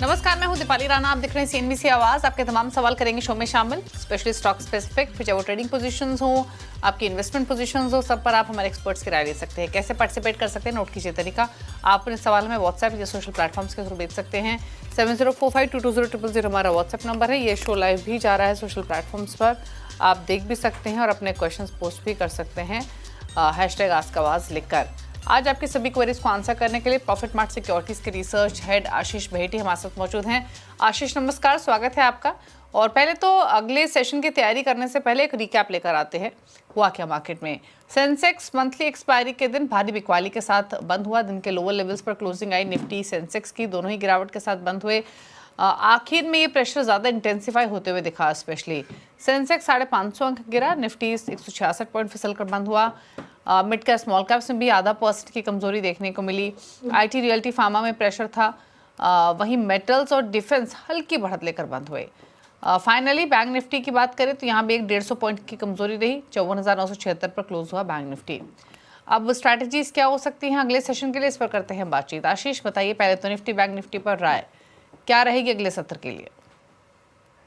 नमस्कार, मैं हूं दीपाली राणा। आप दिख रहे हैं सीएनबीसी आवाज। आपके तमाम सवाल करेंगे शो में शामिल, स्पेशली स्टॉक स्पेसिफिक, फिर चाहे वो ट्रेडिंग पोजीशंस हो, आपकी इन्वेस्टमेंट पोजीशंस हो, सब पर आप हमारे एक्सपर्ट्स की राय ले सकते हैं। कैसे पार्टिसिपेट कर सकते हैं, नोट कीजिए तरीका। आप अपने सवाल हमें व्हाट्सएप या सोशल प्लेटफॉर्म्स के थ्रू भेज सकते हैं। 7045220000 हमारा व्हाट्सएप नंबर है। ये शो लाइव भी जा रहा है सोशल प्लेटफॉर्म्स पर, आप देख भी सकते हैं और अपने क्वेश्चन पोस्ट भी कर सकते हैं #AskAwaz लिखकर। आज आपके सभी क्वेरीज को आंसर करने के लिए प्रॉफिट मार्ट सिक्योरिटीज के रिसर्च हेड आशीष बहेटी हमारे साथ मौजूद हैं। आशीष नमस्कार, स्वागत है आपका। और पहले तो अगले सेशन की तैयारी करने से पहले एक रिकैप लेकर आते हैं। हुआ क्या मार्केट में? सेंसेक्स मंथली एक्सपायरी के दिन भारी बिकवाली के साथ बंद हुआ। दिन के लोअर लेवल्स पर क्लोजिंग आई। निफ्टी सेंसेक्स की दोनों ही गिरावट के साथ बंद हुए। आखिर में ये प्रेशर ज़्यादा इंटेंसिफाई होते हुए दिखा। स्पेशली सेंसेक्स 550 अंक गिरा, निफ्टी 166 पॉइंट फिसल कर बंद हुआ। मिड कैप स्मॉल कैप्स में भी ½ % की कमजोरी देखने को मिली। आईटी रियल्टी फार्मा में प्रेशर था। वहीं मेटल्स और डिफेंस हल्की बढ़त लेकर बंद हुए। फाइनली बैंक निफ्टी की बात करें तो यहाँ भी 150 पॉइंट की कमजोरी रही। 54,976 पर क्लोज हुआ बैंक निफ्टी। अब स्ट्रैटेजीज क्या हो सकती हैं अगले सेशन के लिए, इस पर करते हैं बातचीत। आशीष बताइए पहले तो निफ्टी बैंक निफ्टी पर राय क्या रहेगी अगले सत्र के लिए?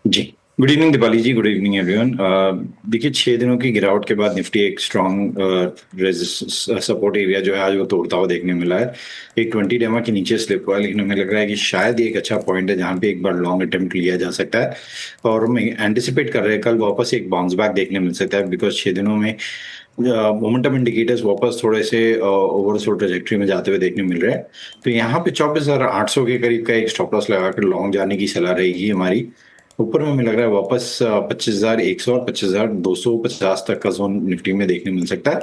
जी, गुड इवनिंग दीपाली जी, गुड इवनिंग एवरीवन। देखिए 6 दिनों की गिरावट के बाद निफ्टी एक स्ट्रॉन्ग सपोर्ट एरिया जो है आज वो तोड़ता हुआ देखने मिला है। एक 20 डेमा के नीचे स्लिप हुआ, लेकिन हमें लग रहा है कि शायद एक अच्छा पॉइंट है जहां पे एक बार लॉन्ग अटेम्प्ट लिया जा सकता है। और हम एंटिसिपेट कर रहे हैं कल वापस एक बाउंस बैक देखने मिल सकता है, बिकॉज 6 दिनों में मोमेंटम इंडिकेटर्स वापस थोड़े से ओवरसोल्ड ट्रैजेक्टरी में जाते हुए देखने मिल रहे हैं। तो यहाँ पे 24,800 के करीब का एक स्टॉप लॉस लगाकर लॉन्ग जाने की सलाह रहेगी हमारी। ऊपर में हमें लग रहा है वापस 25,100 और 25,250 तक का जोन निफ्टी में देखने मिल सकता है।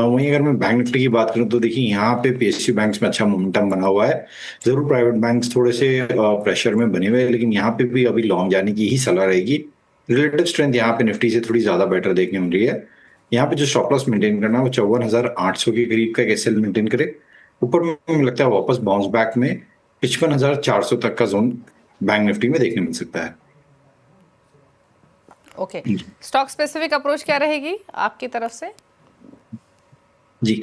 वहीं अगर मैं बैंक निफ्टी की बात करूं तो देखिए यहाँ पे पीएसयू बैंक्स में अच्छा मोमेंटम बना हुआ है। जरूर प्राइवेट बैंक्स थोड़े से प्रेशर में बने हुए हैं, लेकिन यहाँ पे भी अभी लॉन्ग जाने की ही सलाह रहेगी। रिलेटिव स्ट्रेंथ यहाँ पे निफ्टी से थोड़ी ज्यादा बेटर देखने मिल रही है। यहाँ पे जो स्टॉप लॉस मेंटेन करना है वो 54,800 के करीब का एसएल मेंटेन करे। ऊपर में मुझे लगता है वापस बाउंस बैक में 55,400 तक का जोन बैंक निफ्टी में देखने मिल सकता है। ओके, स्टॉक स्पेसिफिक अप्रोच क्या रहेगी आपकी तरफ से? जी,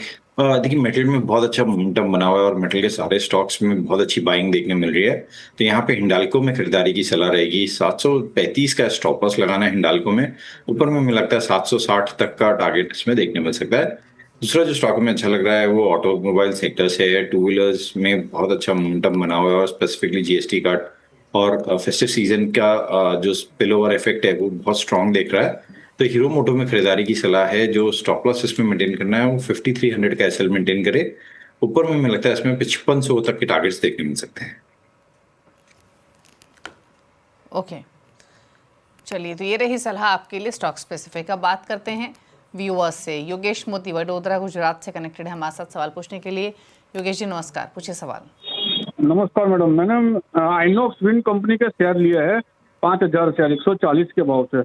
देखिए मेटल में बहुत अच्छा मोमेंटम बना हुआ है और मेटल के सारे स्टॉक्स में बहुत अच्छी बाइंग देखने मिल रही है। तो यहाँ पे हिंडाल्को में खरीदारी की सलाह रहेगी। 735 का स्टॉप लॉस लगाना है हिंडाल्को में। ऊपर में मुझे लगता है 760 तक का टारगेट इसमें देखने मिल सकता है। दूसरा जो स्टॉक में अच्छा लग रहा है वो ऑटोमोबाइल सेक्टर से है। 2 व्हीलर्स में बहुत अच्छा मोमेंटम बना हुआ है और स्पेसिफिकली जीएसटी कट और फेस्टिव सीजन का जो स्पिल ओवर इफेक्ट है वो बहुत स्ट्रांग देख रहा है। तो हीरो मोटो में खरीदारी की सलाह है। जो स्टॉप लॉस इसमें मेंटेन करना है वो 5300 का एसएल मेंटेन करे। ऊपर में मुझे लगता है इसमें 5500 तक के टारगेट्स देखने मिल सकते हैं। ओके, चलिए तो ये रही सलाह आपके लिए स्टॉक स्पेसिफिक। अब बात करते हैं व्यूअर्स से। योगेश मोती वडोदरा गुजरात से कनेक्टेड है हमारे साथ सवाल पूछने के लिए। योगेश जी नमस्कार, पूछिए सवाल। नमस्कार मैडम, मैंने आइनॉक्स विंड कंपनी का शेयर लिया है 5,000 शेयर 140 के भाव से।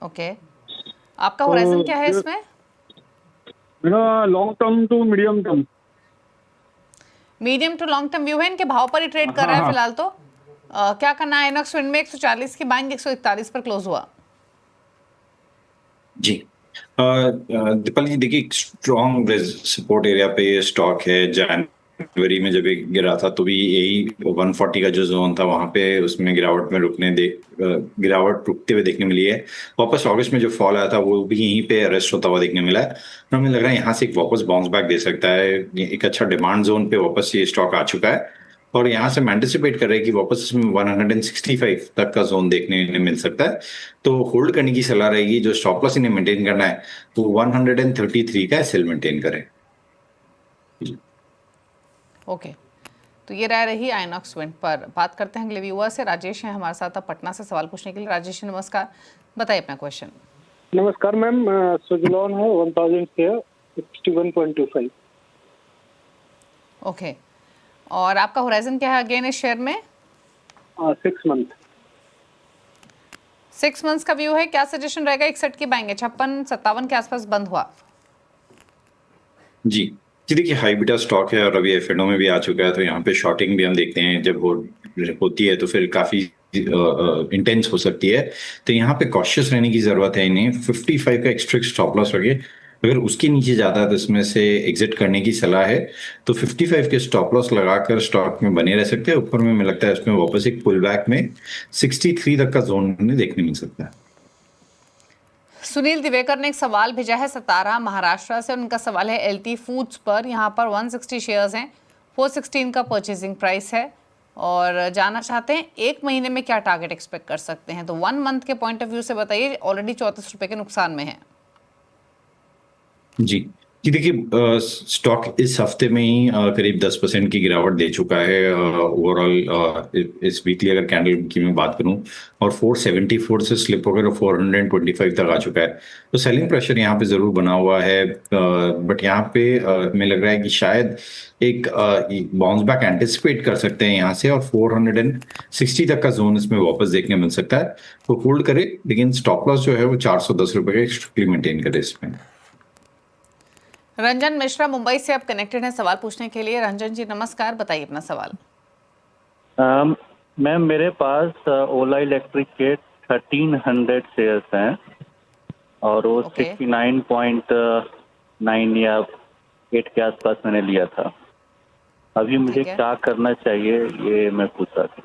ओके, आपका होराइजन क्या है इसमें? मेरा long term to medium term. Medium to long term view है, इनके भाव पर ही ट्रेड कर रहा है फिलहाल तो। क्या करना है? आइनॉक्स विंड में 140 की बाइंग 141 पर क्लोज हुआ। जी, दीपाली जी देखिए स्ट्रॉन्ग सपोर्ट एरिया पे ये स्टॉक है। जनवरी में जब ये गिरा था तो भी यही 140 का जो जोन था वहां पे उसमें गिरावट रुकते हुए देखने मिली है। वापस अगस्त में जो फॉल आया था वो भी यहीं पे अरेस्ट होता हुआ देखने मिला है। हमें लग रहा है यहाँ से एक वापस बाउंस बैक दे सकता है। एक अच्छा डिमांड जोन पे वापस ये स्टॉक आ चुका है और यहाँ से हम एंटिसिपेट कर रहे हैं कि वापस इसमें 165 तक का जोन देखने मिल सकता है। तो होल्ड करने की सलाह रहेगी। जो स्टॉप लॉस इन्हें मेंटेन करना है तो 133 का एसएल मेंटेन करें। ओके, तो ये राय रही आइनॉक्स विंड पर। बात करते हैं अगले व्यूअर से। राजेश हैं हमारे साथ अब पटना से सवाल पूछने के लिए। राजेश नमस्कार, बताइए अपना क्वेश्चन। नमस्कार मैम, सुजलॉन है 1000 शेयर 61.25। ओके, और आपका होराइजन क्या है अगेन इस शेयर में? 6 मंथ। 6 मंथ्स का व्यू है। क्या सजेशन रहेगा? 61 की बाइंग है, 56-57 के आसपास बंद हुआ। जी देखिए हाई बीटा स्टॉक है और अभी एफएनओ में भी आ चुका है। तो यहाँ पे शॉर्टिंग भी हम देखते हैं जब वो होती है तो फिर काफी इंटेंस हो सकती है। तो यहाँ पे कॉशियस रहने की जरूरत है। इन्हें 55 का एक स्ट्रिक्ट स्टॉप लॉस रखिए। अगर उसके नीचे जाता है तो इसमें से एग्जिट करने की सलाह है। तो 55 के स्टॉप लॉस लगाकर स्टॉक में बने रह सकते हैं। ऊपर में मुझे लगता है इसमें वापस एक पुल बैक में 63 तक का जोन हमें देखने मिल सकता है। सुनील दिवेकर ने एक सवाल भेजा है सतारा महाराष्ट्र से। उनका सवाल है एलटी फूड्स पर। यहाँ पर 160 शेयर्स हैं, 416 का परचेजिंग प्राइस है और जानना चाहते हैं एक महीने में क्या टारगेट एक्सपेक्ट कर सकते हैं। तो 1 मंथ के पॉइंट ऑफ व्यू से बताइए, ऑलरेडी 34 रुपए के नुकसान में है। जी जी, देखिए स्टॉक इस हफ्ते में ही करीब 10% की गिरावट दे चुका है ओवरऑल। इस वीकली अगर कैंडल की मैं बात करूं और 474 से स्लिप होकर 425 तक आ चुका है। तो सेलिंग प्रेशर यहाँ पे जरूर बना हुआ है, बट यहाँ पे हमें लग रहा है कि शायद एक बाउंस बैक एंटिसिपेट कर सकते हैं यहाँ से और 460 तक का जोन इसमें वापस देखने मिल सकता है। तो होल्ड करे, लेकिन स्टॉप लॉस जो है वो 410 रुपए का स्ट्रिक्टली मेंटेन करे इसमें। रंजन मिश्रा मुंबई से आप कनेक्टेड हैं सवाल पूछने के लिए। रंजन जी नमस्कार, बताइए अपना सवाल। मैम मेरे पास ओला इलेक्ट्रिक के 1300 शेयर्स हैं और वो 69.9 या 8 के आसपास मैंने लिया था। अभी मुझे क्या करना चाहिए ये मैं पूछ रहा था।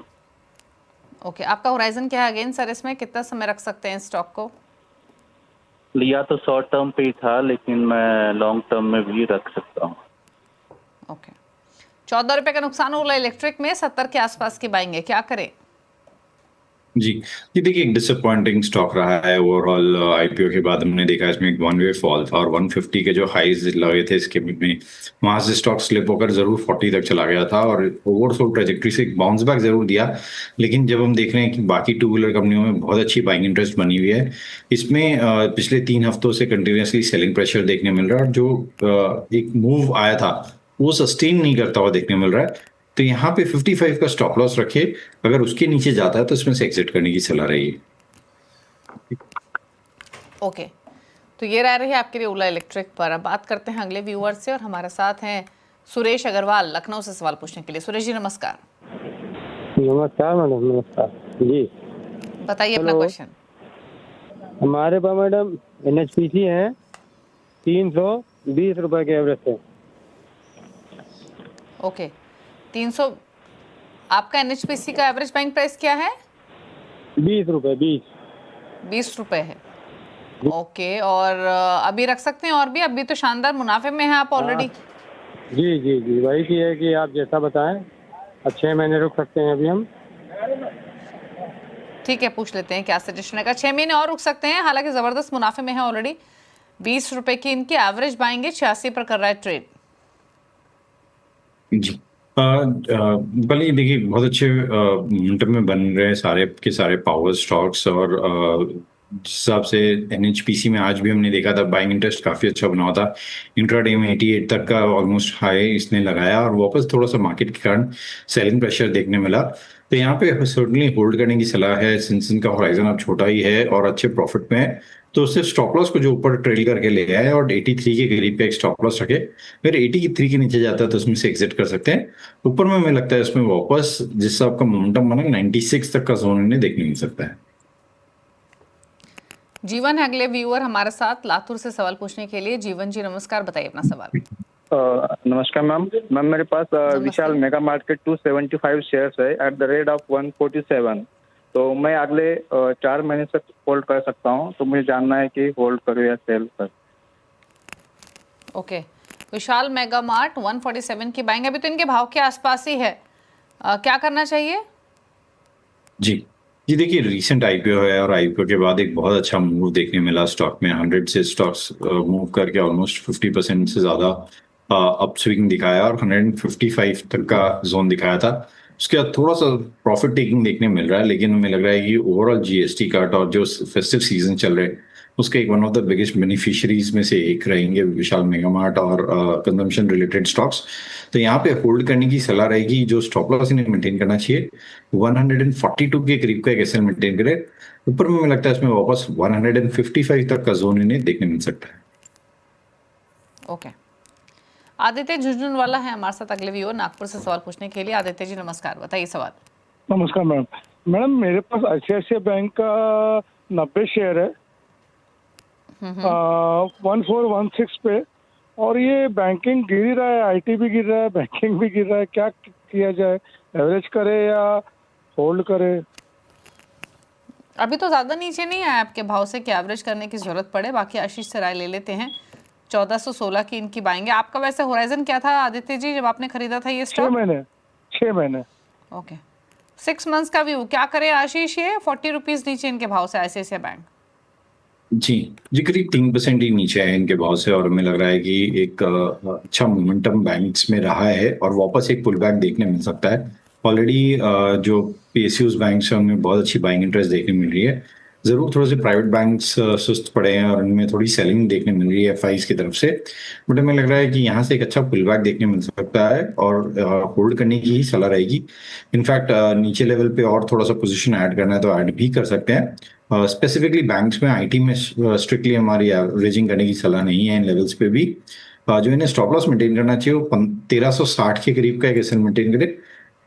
ओके, आपका होराइजन क्या है अगेन सर? इसमें कितना समय रख सकते हैं स्टॉक को? लिया तो शॉर्ट टर्म पे ही था, लेकिन मैं लॉन्ग टर्म में भी रख सकता हूँ। ओके, 14 रुपए का नुकसान ओला इलेक्ट्रिक में, 70 के आसपास की बाइंग है, क्या करें? जी ये देखिए एक डिसअपॉइंटिंग स्टॉक रहा है ओवरऑल। आईपीओ के बाद हमने देखा इसमें एक 1 वे फॉल था और 150 के जो हाईज लगे थे इसके में वहां से स्टॉक स्लिप होकर जरूर 40 तक चला गया था और ओवरसोल्ड ट्रेजेक्टरी से एक बाउंस बैक जरूर दिया। लेकिन जब हम देख रहे हैं कि बाकी टू व्हीलर कंपनियों में बहुत अच्छी बाइंग इंटरेस्ट बनी हुई है, इसमें पिछले 3 हफ्तों से कंटिन्यूसली सेलिंग प्रेशर देखने मिल रहा है और जो एक मूव आया था वो सस्टेन नहीं करता हुआ देखने मिल रहा है। तो यहाँ पे 55 का स्टॉप लॉस रखे, अगर उसके नीचे जाता है तो इसमें से एग्जिट करने की सलाह रहेगी। ओके, तो ये राय रही आपके लिए ओला इलेक्ट्रिक पर। अब बात करते हैं अगले व्यूअर से और हमारे साथ हैं सुरेश अग्रवाल लखनऊ से सवाल पूछने के लिए। सुरेश जी नमस्कार। नमस्कार मैडम, नमस्कार जी, बताइए अपना क्वेश्चन। हमारे पास मैडम NHPC है 320 रुपए के एवरेज से। ओके, 300 आपका NHPC का एवरेज बाइंग प्राइस क्या है? 20 रुपए, 20 रुपए है। ओके, और अभी रख सकते हैं और भी? अभी तो शानदार मुनाफे में है आप ऑलरेडी। जी जी जी, वही की है कि आप जैसा बताएं। अच्छे महीने रुक सकते हैं अभी हम। ठीक है, पूछ लेते हैं क्या सजेशन है। 6 महीने और रुक सकते हैं, हालांकि जबरदस्त मुनाफे में है ऑलरेडी। 20 रुपए की इनकी एवरेज बाइंग है, 86 पर कर रहा है ट्रेड। जी भले देखिए बहुत अच्छे मोमेंटम में बन रहे हैं सारे के सारे पावर स्टॉक्स और जिस हिसाब से NHPC में आज भी हमने देखा था बाइंग इंटरेस्ट काफी अच्छा बना हुआ था। इंट्राडे में 88 तक का ऑलमोस्ट हाई इसने लगाया और वापस थोड़ा सा मार्केट के कारण सेलिंग प्रेशर देखने मिला। तो यहाँ पे सर्टनली होल्ड करने की सलाह है, सिंस इनका होराइजन अब छोटा ही है और अच्छे प्रॉफिट में है। तो उससे स्टॉप लॉस को जो ऊपर ट्रेल करके ले आए और 83 के करीब का एक स्टॉप लॉस रखे। अगर 83 के नीचे जाता है तो उसमें से एग्जिट कर सकते हैं। ऊपर में हमें लगता है इसमें वापस जिससे आपका मोमेंटम बना 96 तक का जोन इन्हें देखने मिल सकता है। जीवन है अगले व्यूअर हमारे साथ लातूर से सवाल पूछने के लिए। जीवन जी नमस्कार, बताइए अपना सवाल। नमस्कार मैम। मैम मेरे पास विशाल मेगा मार्केट 275 शेयर्स है एट द रेट ऑफ 147। तो मैं अगले 4 महीने तक होल्ड कर सकता हूँ। तो मुझे जानना है कि होल्ड करूँ या सेल कर। ओके, विशाल मेगा मार्ट 147 की बाइंग, अभी तो इनके भाव के आसपास ही है, क्या करना चाहिए? जी जी देखिए रीसेंट आईपीओ है और आईपीओ के बाद एक बहुत अच्छा मूव देखने मिला स्टॉक में। 100 से स्टॉक्स मूव करके ऑलमोस्ट 50% से ज्यादा अपस्विंग दिखाया और 155 तक का जोन दिखाया था। उसके बाद थोड़ा सा प्रॉफिट टेकिंग देखने मिल रहा है, लेकिन हमें लग रहा है कि ओवरऑल जीएसटी कट और जो फेस्टिव सीजन चल रहे हैं उसके एक one of the biggest beneficiaries में से एक रहेंगे विशाल मेगा मार्ट और कंजम्पशन रिलेटेड स्टॉक्स। तो यहाँ पे होल्ड करने की सलाह रहेगी। जो स्टॉप लॉस इन्हें मेंटेन करना चाहिए 142 के करीब का एक एसएल मेंटेन करे। ऊपर में मुझे लगता है इसमें वापस 155 तक का जोन इन्हें देखने मिल सकता है। ओके, आदित्य झुंझुनवाला है हमारे साथ अगले व्यूअर नागपुर से सवाल पूछने के लिए। आदित्य जी नमस्कार, बताइए सवाल। नमस्कार मैडम। मेरे पास ICICI बैंक का 90 शेयर है 1416 पे, और ये बैंकिंग गिर ही रहा है, आईटी भी गिर रहा है, बैंकिंग भी गिर रहा है, क्या किया जाए? एवरेज करे या होल्ड करे? अभी तो ज़्यादा नीचे नहीं आया आपके भाव से कि एवरेज करने की ज़रूरत पड़े। बाकी आशीष से राय ले लेते हैं। 1416 की इनकी बाइंग है। आपका वैसे होराइजन क्या था आदित्य जी जब आपने खरीदा था ये 6 स्टॉक? महीने। ओके, 6 मंथ्स का व्यू क्या करे आशीष? ये 40 रुपीज़ नीचे इनके भाव से आईसीआईसीआई बैंक। जी करीब 3% ही नीचे है इनके भाव से, और हमें लग रहा है कि एक अच्छा मोमेंटम बैंक्स में रहा है और वापस एक पुल बैक देखने मिल सकता है। ऑलरेडी जो पीएसयूज बैंक्स हैं उनमें बहुत अच्छी बाइंग इंटरेस्ट देखने मिल रही है। जरूर थोड़े से प्राइवेट बैंक्स सुस्त पड़े हैं और उनमें थोड़ी सेलिंग देखने मिल रही है एफआईज की तरफ से, बट हमें लग रहा है कि यहाँ से एक अच्छा पुल बैक देखने मिल सकता है और होल्ड करने की ही सलाह रहेगी। इनफैक्ट नीचे लेवल पे और थोड़ा सा पोजीशन ऐड करना है तो ऐड भी कर सकते हैं। स्पेसिफिकली बैंक्स में आईटी में स्ट्रिक्टली हमारी एवरेजिंग करने की सलाह नहीं है इन लेवल्स पे भी। जो इन्हें स्टॉप लॉस मेंटेन करना चाहिए वो 1360 के करीब का एक एसएल मेंटेन करे।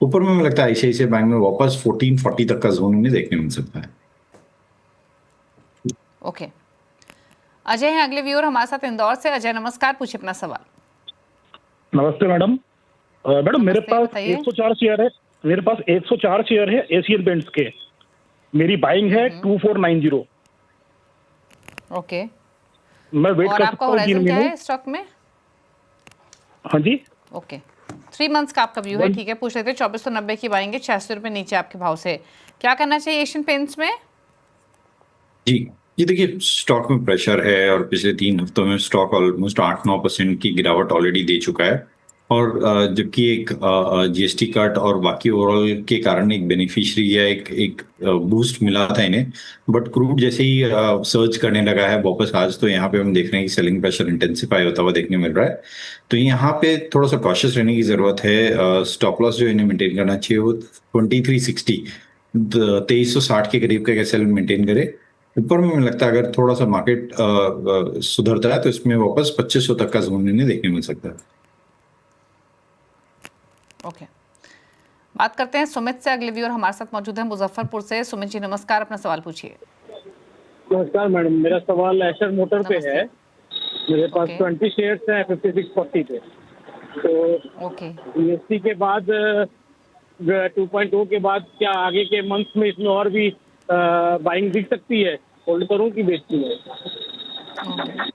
ऊपर में हमें लगता है आईसीआईसीआई बैंक में वापस 1440 तक का जोन इन्हें देखने मिल सकता है। ओके, अजय हैं अगले व्यूअर हमारे साथ इंदौर से। अजय नमस्कार, पूछिए अपना सवाल। नमस्ते मैडम। मैडम मेरे नमस्ते, पास बताइए। 104 शेयर है। मेरे पास 104 शेयर है एशियन पेंट्स के। मेरी बाइंग है 2490। ओके, मैं वेट और कर आपका सकता हूँ 3 होराइजन क्या महीने। है स्टॉक में? हाँ जी, ओके, 3 मंथ्स का आपका व्यू है। ठीक है, पूछ लेते हैं। 2490 की बाइंग है, 86 रुपये नीचे आपके भाव से। क्या करना चाहिए एशियन पेंट्स में? जी ये देखिए स्टॉक में प्रेशर है और पिछले 3 हफ्तों में स्टॉक ऑलमोस्ट 8-9% की गिरावट ऑलरेडी दे चुका है, और जबकि एक जीएसटी कट और बाकी ओवरऑल के कारण एक बेनिफिशियरी या एक बूस्ट मिला था इन्हें, बट क्रूड जैसे ही सर्च करने लगा है वापस आज, तो यहाँ पे हम देख रहे हैं कि सेलिंग प्रेशर इंटेंसिफाई होता हुआ देखने मिल रहा है। तो यहाँ पे थोड़ा सा कॉशियस रहने की जरूरत है। स्टॉप लॉस जो इन्हें मेंटेन करना चाहिए वो 2360 2360 के करीब का एसएल मेंटेन करे। ऊपर में मुझे लगता है अगर थोड़ा सा मार्केट सुधरता है तो इसमें वापस 2500 तक का जोन इन्हें देखने मिल सकता है। ओके, बात करते हैं सुमित से। अगले व्यूअर हमारे साथ मौजूद है मुजफ्फरपुर से। सुमित जी नमस्कार, अपना सवाल पूछिए। नमस्कार मैडम, मेरा सवाल एशर मोटर पे नमस्ते। है। मेरे पास ओके। 20 शेयर्स हैं 5640 पे। तो ओके, जीएसटी के बाद 2.0 के बाद क्या आगे के मंथ्स में इसमें और भी बाइंग दिख सकती है? होल्ड करूं कि बेचती है? ओके।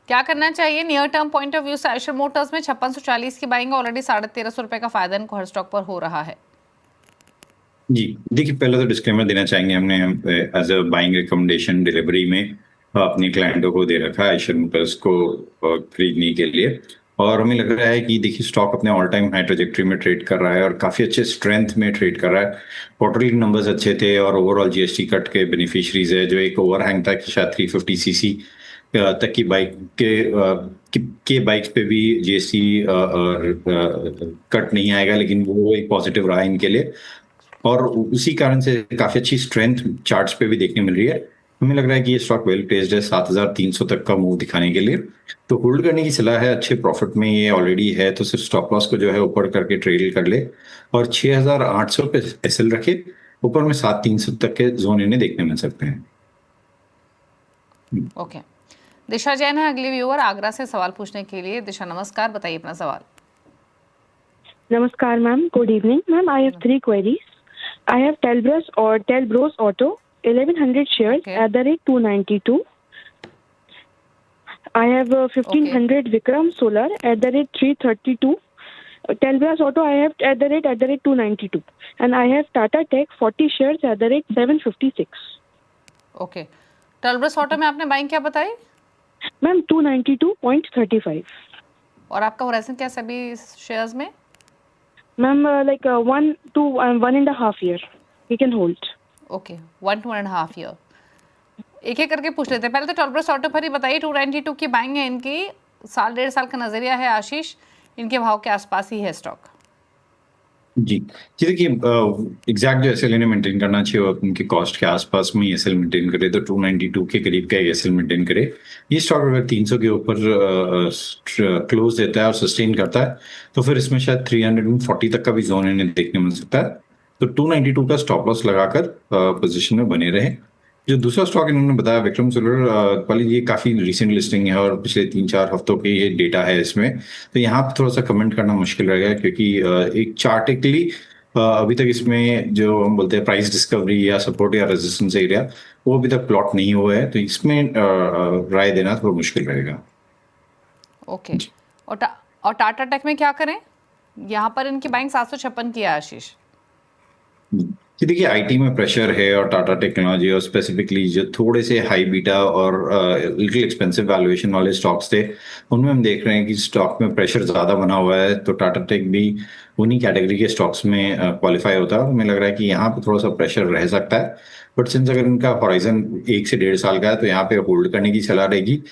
क्या करना चाहिए near term point of view से? आयशर मोटर्स में 5640 की बाइंग ऑलरेडी 1350 रुपए का फायदा इनको हर स्टॉक पर हो रहा है। जी देखिए पहले तो डिस्क्लेमर देना चाहेंगे, हमने as a buying recommendation delivery में अपने क्लाइंटों को दे रखा है आयशर मोटर्स को खरीदने के लिए, और हमें लग रहा है कि देखिए स्टॉक अपने ऑल टाइम हाई ट्रेजेक्टरी में ट्रेड कर रहा है और काफी अच्छे स्ट्रेंथ में ट्रेड कर रहा है। क्वार्टरली नंबर्स अच्छे थे और ओवरऑल जीएसटी कट के बेनिफिशियरीज है। जो एक ओवरहैंग था कि शायद 350 सीसी तक की बाइक के बाइक्स पे भी जीएसटी कट नहीं आएगा, लेकिन वो एक पॉजिटिव रहा इनके लिए, और उसी कारण से काफी अच्छी स्ट्रेंथ चार्ट्स पे भी देखने मिल रही है। हमें लग रहा है कि ये स्टॉक वेल प्लेस्ड है 7300 तक का मूव दिखाने के लिए, तो होल्ड करने की सलाह है। अच्छे प्रॉफिट में ये ऑलरेडी है, तो सिर्फ स्टॉप लॉस को जो है ऊपर करके ट्रेड कर ले और 6800 पे एसएल रखे। ऊपर में 7300 तक के जोन इन्हें देखने मिल सकते हैं। ओके, दिशा जैन है अगली व्यूअर आगरा से सवाल पूछने के लिए। दिशा नमस्कार, बताइए अपना सवाल। Namaskar, ma'am. Good evening, ma'am. I have 3 queries. I have Telbros Auto, 1100 shares Okay. at the rate 292. I have 1500 Vikram Solar at the rate 332. Telbros Auto I have at the rate 292, and I have Tata Tech 40 shares at the rate 756. Okay, टलब्रस auto में आपने buying क्या बताई? Ma'am, 292.35. और आपका horizon क्या सभी shares में? Ma'am, like 1 to 1.5 year we can hold. Okay, 1 to 1.5 year. एक एक करके पूछ लेते हैं। पहले तो टॉलब्रस ऑटो पर ही बताइए। 292 की बाइंग है इनकी, 1.5 साल का नजरिया है आशीष, इनके भाव के आसपास ही है स्टॉक। जी देखिए एग्जैक्ट जो एसएल इन्हें मेंटेन करना चाहिए और उनके कॉस्ट के आसपास में एसएल मेंटेन करे तो 292 के करीब का एसएल मेंटेन करे। ये स्टॉक अगर 300 के ऊपर क्लोज देता है और सस्टेन करता है तो फिर इसमें शायद 340 तक का भी जोन इन्हें देखने मिल सकता है। तो 292 का स्टॉप लॉस लगाकर पोजीशन में बने रहे। जो दूसरा स्टॉक इन्होंने बताया विक्रम सोलर वाली, ये काफी रिसेंट लिस्टिंग है और पिछले 3-4 हफ्तों के ये डेटा है इसमें, तो यहाँ पे थोड़ा सा कमेंट करना मुश्किल रहेगा क्योंकि एक चार्टिकली अभी तक इसमें जो हम बोलते हैं प्राइस डिस्कवरी या सपोर्ट या रेजिस्टेंस एरिया, वो अभी तक प्लॉट नहीं हुआ है, तो इसमें राय देना थोड़ा मुश्किल रहेगा। ओके, और टाटा टेक में क्या करें? यहाँ पर इनकी बाइंग 756 की है आशीष। कि देखिए आईटी में प्रेशर है और टाटा टेक्नोलॉजी और स्पेसिफिकली जो थोड़े से हाई बीटा और लिटिल एक्सपेंसिव वैल्यूएशन वाले स्टॉक्स थे, उनमें हम देख रहे हैं कि स्टॉक में प्रेशर ज़्यादा बना हुआ है, तो टाटा टेक भी उन्हीं कैटेगरी के स्टॉक्स में क्वालिफाई होता है। हमें लग रहा है कि यहाँ पे थोड़ा सा प्रेशर रह सकता है, बट सिंस अगर इनका हॉराइजन 1 से 1.5 साल का है, तो यहाँ पे होल्ड करने की सलाह रहेगी।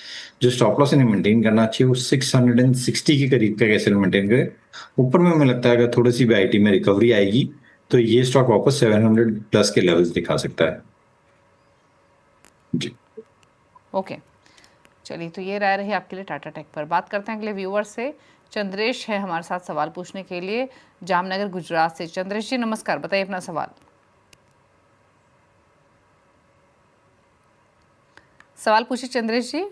जो स्टॉप लॉस इन्हें मेंटेन करना चाहिए वो 660 के करीब का कैसे मेंटेन करे। ऊपर में हमें लगता है अगर थोड़ी सी भी आईटी में रिकवरी आएगी तो ये स्टॉक वापस 700 प्लस के लेवल्स दिखा सकता है जी। ओके, चलिए, तो ये राय रही आपके लिए टाटा टेक पर। बात करते हैं अगले व्यूअर से। चंद्रेश है हमारे साथ सवाल पूछने के लिए, जामनगर गुजरात से। चंद्रेश जी नमस्कार, बताइए अपना सवाल। सवाल पूछिए चंद्रेश जी।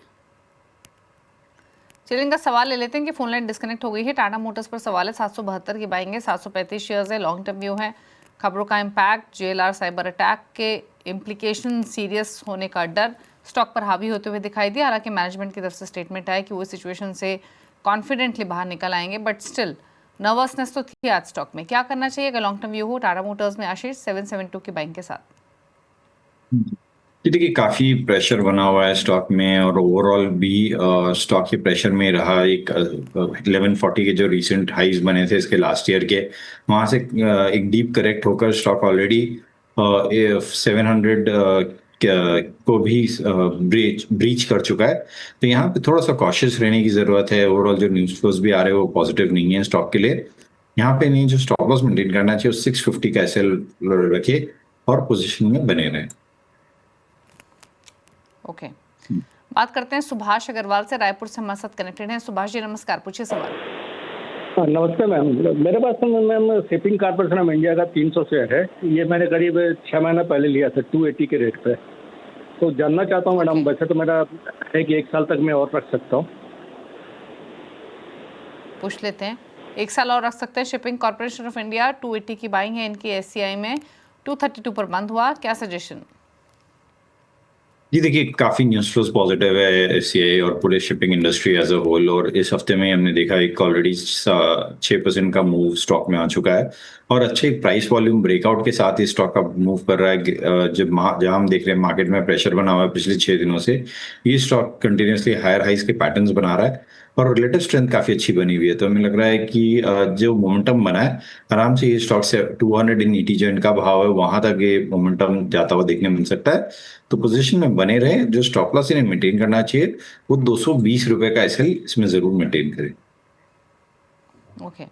चलिए, इनका सवाल ले लेते हैं कि फोन लाइन डिस्कनेक्ट हो गई है। टाटा मोटर्स पर सवाल है, 772 की बाइंग है, 735 शेयर्स है, लॉन्ग टर्म व्यू है। खबरों का इम्पैक्ट, जेएलआर साइबर अटैक के इम्प्लीकेशन सीरियस होने का डर स्टॉक पर हावी होते हुए दिखाई दिया। हालांकि मैनेजमेंट की तरफ से स्टेटमेंट आया कि वो सिचुएशन से कॉन्फिडेंटली बाहर निकल आएंगे, बट स्टिल नर्वसनेस तो थी आज स्टॉक में। क्या करना चाहिए अगर लॉन्ग टर्म व्यू हो टाटा मोटर्स में? आशीष 772 की बाइंग के साथ। देखिए काफी प्रेशर बना हुआ है स्टॉक में और ओवरऑल भी स्टॉक के प्रेशर में रहा। एक 1140 के जो रीसेंट हाइज बने थे इसके लास्ट ईयर के, वहां से एक डीप करेक्ट होकर स्टॉक ऑलरेडी 700 को भी ब्रीच कर चुका है। तो यहाँ पे थोड़ा सा कॉशियस रहने की जरूरत है। ओवरऑल जो न्यूज फ्लोज भी आ रहे हैं वो पॉजिटिव नहीं है स्टॉक के लिए। यहाँ पे नहीं, जो स्टॉप लॉस मेंटेन करना चाहिए 650 का एसएल रखे और पोजीशन में बने रहे। ओके, बात करते हैं सुभाष अग्रवाल से, रायपुर से हमारे साथ कनेक्टेड हैं। सुभाष जी नमस्कार, पूछिए सवाल। नमस्ते मैम, मेरे पास ma'am shipping corporation of India का 300 शेयर है। ये मैंने करीब 6 महीना पहले लिया था 280 के रेट पे। तो जानना चाहता हूँ मैडम, वैसे तो मेरा है कि 1 साल तक मैं और रख सकता हूँ। पूछ लेते हैं, 1 साल और रख सकते हैं। शिपिंग कॉर्पोरेशन ऑफ इंडिया 280 की बाइंग है इनकी, एससीआई में 232 पर बंद हुआ। क्या सजेशन? जी देखिए काफ़ी न्यूज़ फ्लोज पॉजिटिव है एससीआई और पूरे shipping industry as a whole, और इस हफ्ते में हमने देखा एक ऑलरेडी 6% का मूव स्टॉक में आ चुका है और अच्छे प्राइस वॉल्यूम ब्रेकआउट के साथ ही स्टॉक का मूव कर रहा है। जहाँ हम देख रहे हैं मार्केट में प्रेशर बना हुआ है पिछले 6 दिनों से, ये स्टॉक कंटिन्यूसली हायर हाइज के पैटर्न्स बना रहा है और रिलेटिव स्ट्रेंथ काफ़ी अच्छी बनी हुई है। तो हमें लग रहा है कि जो मोमेंटम बना है आराम से ये स्टॉक से 280 जो इनका भाव है वहां तक ये मोमेंटम जाता हुआ देखने मिल सकता है। तो पोजीशन में बने रहे। जो स्टॉप लॉस इन्हें मेंटेन करना चाहिए वो 220 रुपए का एसएल इसमें जरूर मेंटेन करें। ओके,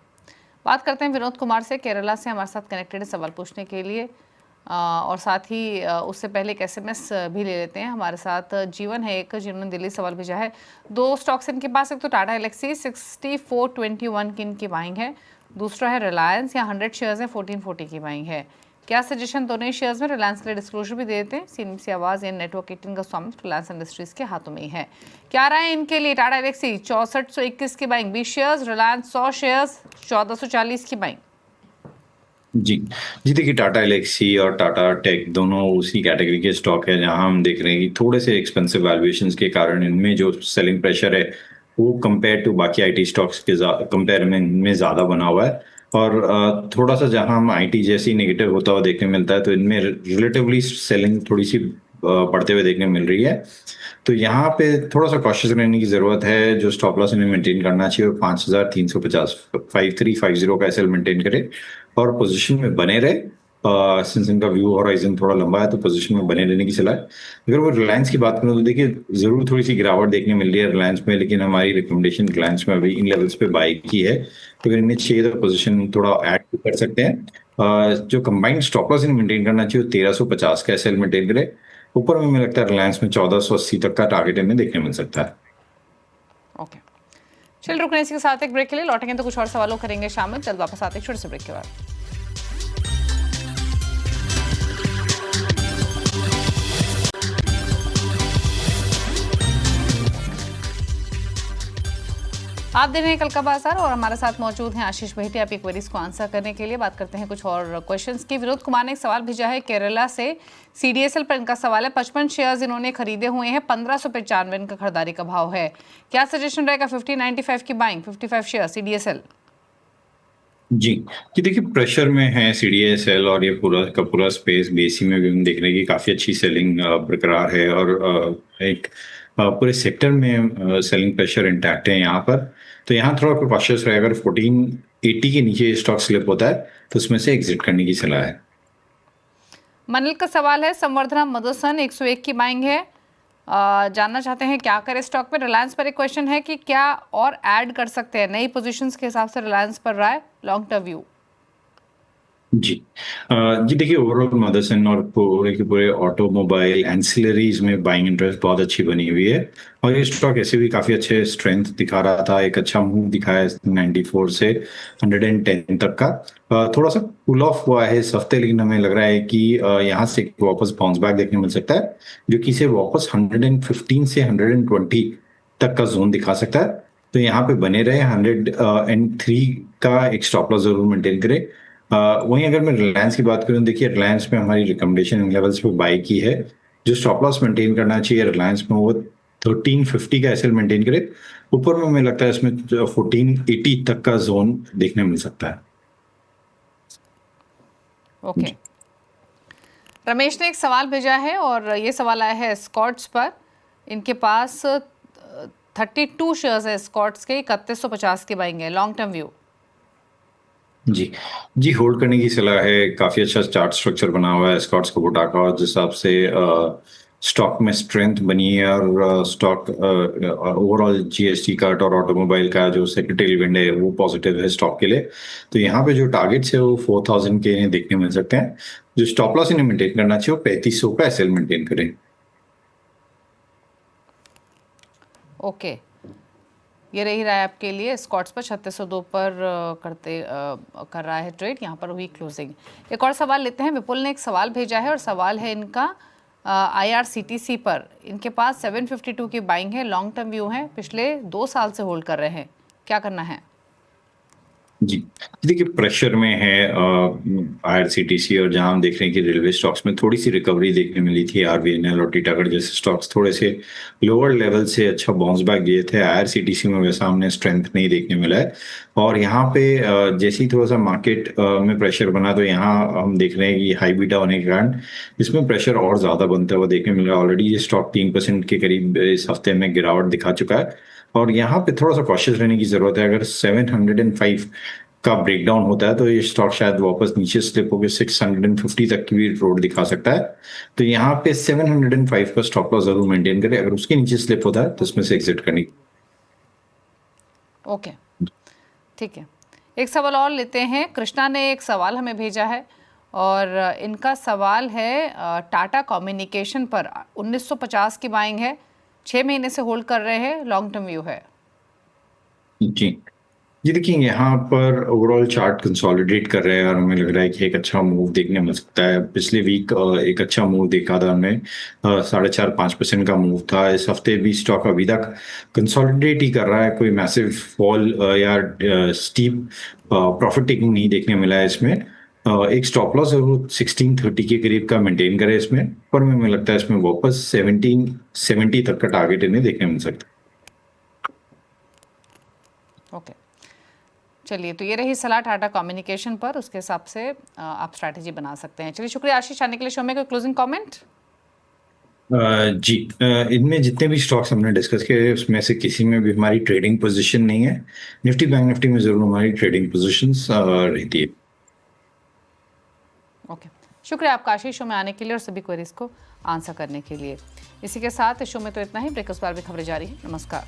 बात करते हैं विनोद कुमार से, केरला से हमारे साथ कनेक्टेड है सवाल पूछने के लिए। और साथ ही उससे पहले एक एसएमएस भी ले लेते हैं। हमारे साथ जीवन है एक, जिन्होंने दिल्ली सवाल भेजा है। 2 स्टॉक्स इनके पास, एक तो टाटा एलेक्सी 6421 की इनकी बाइंग है, दूसरा है रिलायंस, यहाँ 100 शेयर्स हैं, 1440 की बाइंग है। क्या सजेशन दोनों ही शेयर्स में? रिलायंस के लिए डिस्क्लोजर भी दे देते हैं। सीएनबीसी आवाज़ या नेटवर्क 18 का स्वामित्व रिलायंस इंडस्ट्रीज के हाथों में ही है। क्या रहा है इनके लिए? टाटा एलेक्सी 6421 की बाइंग 20 शेयर्स, रिलायंस 100 शेयर्स 1440 की बाइंग। जी देखिए टाटा एलेक्सी और टाटा टेक दोनों उसी कैटेगरी के स्टॉक है जहां हम देख रहे हैं कि थोड़े से एक्सपेंसिव वैल्यूएशंस के कारण इनमें जो सेलिंग प्रेशर है वो कंपेयर टू बाकी आईटी स्टॉक्स के कंपेयर में इनमें ज़्यादा बना हुआ है। और थोड़ा सा जहां हम आईटी जैसी नेगेटिव होता हुआ देखने मिलता है तो इनमें रिलेटिवली सेलिंग थोड़ी सी बढ़ते हुए देखने मिल रही है। तो यहाँ पे थोड़ा सा कॉशियस रहने की ज़रूरत है। जो स्टॉप लॉस इन्हें मेंटेन करना चाहिए 5350 5350 का एसएल मेंटेन करे और पोजीशन में बने रहे। सिंस इनका व्यू हॉराइजन थोड़ा लंबा है तो पोजीशन में बने रहने की सलाह है। अगर वो रिलायंस की बात करें तो देखिए ज़रूर थोड़ी सी गिरावट देखने मिल रही है रिलायंस में, लेकिन हमारी रिकमेंडेशन रिलायंस में अभी इन लेवल्स पे बाई की है। तो अगर इन्हें चाहिए तो पोजीशन थोड़ा ऐड कर सकते हैं। जो कंबाइंड स्टॉप लॉस इन्हें मेंटेन करना चाहिए 1350 का एसएल मेंटेन करे। ऊपर में मुझे लगता है रिलायंस में 1480 तक का टारगेट इन्हें देखने मिल सकता है। ओके, चल रुकने इसके साथ एक ब्रेक के लिए, लौटेंगे तो कुछ और सवालों करेंगे शामिल। जल्द वापस आते हैं छोटे से ब्रेक के बाद। आप देख रहे हैं कल का बाजार और हमारे साथ मौजूद हैं आशीष भाटी। आप क्वेरीज को आंसर करने के लिए बात करते हैं कुछ और क्वेश्चंस की। विनोद कुमार ने एक सवाल भेजा है केरला से, CDSL पर इनका सवाल है। 55 शेयर्स इन्होंने खरीदे हुए हैं, 1595 इनका खरीदारी का भाव है। क्या सजेशन रहेगा 5095 की बाइंग, 55 शेयर CDSL? जी जी देखिए, प्रेशर में है CDSL और ये पूरा का पूरा स्पेस। BSE में भी हम देख रहे हैं कि काफ़ी अच्छी सेलिंग बरकरार है और एक पूरे सेक्टर में सेलिंग प्रेशर इंटैक्ट है यहाँ पर। तो यहाँ थोड़ा प्रिकॉशियस रहे। अगर 1480 के नीचे स्टॉक स्लिप होता है तो उसमें से एग्जिट करने की सलाह है। मनल का सवाल है, संवर्धना मदरसन 101 की बाइंग है, जानना चाहते हैं क्या करें स्टॉक पे। रिलायंस पर एक क्वेश्चन है कि क्या और ऐड कर सकते हैं, नई पोजीशंस के हिसाब से रिलायंस पर राय, लॉन्ग टर्म व्यू। जी जी देखिए, ओवरऑल मदरसन और पूरे के पूरे ऑटोमोबाइल एंसिलरीज में बाइंग इंटरेस्ट बहुत अच्छी बनी हुई है और ये स्टॉक ऐसे भी काफ़ी अच्छे स्ट्रेंथ दिखा रहा था। एक अच्छा मूव दिखाया है 94 से 110 तक का। थोड़ा सा कूल ऑफ हुआ है इस हफ्ते, लेकिन हमें लग रहा है कि यहाँ से वापस बाउंस बैक देखने मिल सकता है, जो कि इसे वापस 115 से 120 तक का जोन दिखा सकता है। तो यहाँ पे बने रहे, 103 का एक स्टॉप लॉस जरूर मेंटेन करें। वहीं अगर मैं रिलायंस की बात करूं, देखिए रिलायंस में हमारी रिकमेंडेशन इन लेवल्स पे बाई की है। जो स्टॉप लॉस मेंटेन करना चाहिए रिलायंस में वो 1350 का एसएल मेंटेन करे। ऊपर में हमें लगता है इसमें 1480 तक का जोन देखने मिल सकता है। ओके, रमेश ने एक सवाल भेजा है और ये सवाल आया है स्कॉट्स पर। इनके पास 32 शेयर्स है स्कॉट्स के, 3150 की बाइंग है, लॉन्ग टर्म व्यू। जी जी होल्ड करने की सलाह है। काफी अच्छा चार्ट स्ट्रक्चर बना हुआ है स्कॉट्स कोबोटा का, और जिस हिसाब से स्टॉक में स्ट्रेंथ बनी है और स्टॉक ओवरऑल GST कट और ऑटोमोबाइल का जो सेक्टर टेलविंड है वो पॉजिटिव है स्टॉक के लिए। तो यहाँ पे जो टारगेट्स है वो 4000 के इन्हें देखने मिल सकते हैं। जो स्टॉप लॉस इन्हें मेंटेन करना चाहिए वो 3500 का एसएल मेंटेन करें। ओके, ये रही रहा है आपके लिए। स्कॉट्स पर 3602 पर कर रहा है ट्रेड, यहाँ पर हुई क्लोजिंग। एक और सवाल लेते हैं। विपुल ने एक सवाल भेजा है और सवाल है इनका IRCTC पर। इनके पास 752 की बाइंग है, लॉन्ग टर्म व्यू है, पिछले 2 साल से होल्ड कर रहे हैं, क्या करना है? जी देखिए, प्रेशर में है IRCTC, और जहां हम देख रहे हैं कि रेलवे स्टॉक्स में थोड़ी सी रिकवरी देखने मिली थी। RVNL और टीटागढ़ जैसे स्टॉक्स थोड़े से लोअर लेवल से अच्छा बाउंस बैक दिए थे। IRCTC में वैसा हमने स्ट्रेंथ नहीं देखने मिला है। और यहाँ पे जैसे ही थोड़ा सा मार्केट में प्रेशर बना तो यहाँ हम देख रहे हैं कि हाई बीटा होने के कारण इसमें प्रेशर और ज्यादा बनता हुआ देखने मिल रहा है। ऑलरेडी ये स्टॉक 3% के करीब इस हफ्ते में गिरावट दिखा चुका है और यहाँ पे थोड़ा सा कॉशियस रहने की जरूरत है। अगर 705 का ब्रेकडाउन होता है तो ये स्टॉक शायद वापस नीचे स्लिप होकर 650 तक की भी रोड दिखा सकता है। तो यहाँ पे 705 का स्टॉप लॉस जरूर मेंटेन करें। अगर उसके नीचे स्लिप होता है तो उसमें से एग्जिट करनी। ओके, ठीक है। एक सवाल और लेते हैं। कृष्णा ने एक सवाल हमें भेजा है और इनका सवाल है टाटा कम्युनिकेशन पर 1950 की बाइंग है, 6 महीने से होल्ड कर रहे हैं, लॉन्ग टर्म व्यू है। जी देखिए, यहाँ पर ओवरऑल चार्ट कंसोलिडेट कर रहे हैं और हमें लग रहा है कि एक अच्छा मूव देखने मिल सकता है। पिछले वीक एक अच्छा मूव देखा था हमने, 4.5-5% का मूव था। इस हफ्ते भी स्टॉक अभी तक कंसोलिडेट ही कर रहा है, कोई मैसिव फॉल या स्टीप प्रॉफिट टेकिंग नहीं देखने मिला है इसमें। एक स्टॉप लॉस जरूर 1630 के करीब का मेंटेन करें इसमें, पर हमें लगता है इसमें वापस 1770 तक का टारगेट इन्हें देखने मिल सकता है। ओके, चलिए, तो ये रही सलाह टाटा कम्युनिकेशन पर, उसके हिसाब से आप स्ट्रैटेजी बना सकते हैं। चलिए, शुक्रिया आशीष आने के लिए शो में। कोई क्लोजिंग कमेंट? जी इनमें जितने भी स्टॉक्स हमने डिस्कस किए उसमें से किसी में भी हमारी ट्रेडिंग पोजीशन नहीं है। निफ्टी बैंक निफ्टी में जरूर हमारी ट्रेडिंग पोजीशंस रहती है। ओके, शुक्रिया आपका आशीष शो में आने के लिए और सभी क्वेरीज को आंसर करने के लिए। इसी के साथ इस शो में तो इतना ही। ब्रेक के बाद भी खबरें जारी है। नमस्कार।